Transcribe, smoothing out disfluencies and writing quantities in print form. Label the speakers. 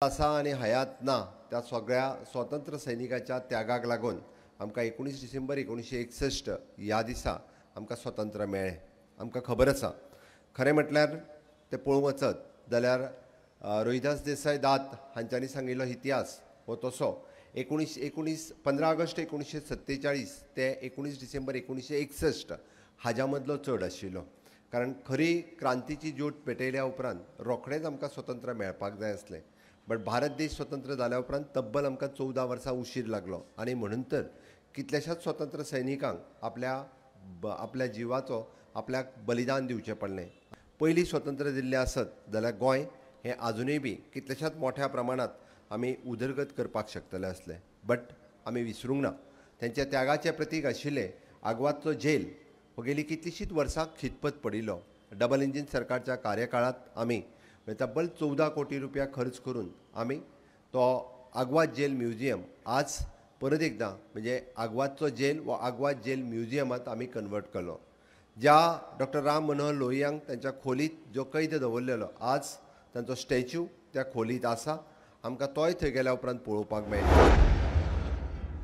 Speaker 1: आसा आनी हयात ना त्या सगळ्या स्वतंत्र सैनिकाच्या त्यागाक लागून आमकां 19 डिसेंबर 1961 ह्या दिसा आमकां स्वतंत्र मेळ्ळें। आमकां खबर आसा खरें म्हटल्यार ते पळोवंक वचत जाल्यार रोहिदास देसाय दात हांच्यांनी सांगिल्लो इतिहास हो तसो 15 ऑगस्ट 1947 ते 19 डिसेंबर 1961 हाज्या मदलो चड आशिल्लो। कारण खरी क्रांतीची ज्योत पेटयल्या उपरांत रोखडेंच आमकां स्वतंत्र मेळपाक जाय आसलें। बट भारत देश स्वतंत्र जाल्या उपरांत तब्बल आमकां 14 वर्सां उशीर लागलो आनी म्हणून तर कितल्याशाच स्वतंत्र सैनिकांक आपल्या जिवाचो आपल्याक बलिदान दिवचें पडलें। पयलीं स्वतंत्र दिल्लें आसत जाल्यार गोंय हें आजुनूय बी कितल्याशाच मोठ्या प्रमाणांत आमी उदरगत करपाक शकतले आसले। बट आमी विसरूंक ना तेंच्या त्यागाचें प्रतीक आशिल्लें आग्वादचो जेल हो गेली कितलींशींच वर्सां खितपत पडिल्लो। डबल इंजीन सरकारच्या कार्यकाळांत आमी तब्बल 14 कोटी रुपया खर्च करून आमी तो आग्वाद जेल म्युजियम आज परत एकदां म्हणजे आग्वादचो जेल वो आग्वाद जेल म्युजियमांत आमी कन्वर्ट केलो। ज्या डॉक्टर राम मनोहर लोहियांक तांच्या खोलीत जो कैद दवरलेलो आज तांचो स्टॅच्यू त्या खोलीत आसा। आमकां तोय थंय गेल्या उपरांत पळोवपाक मेळटा।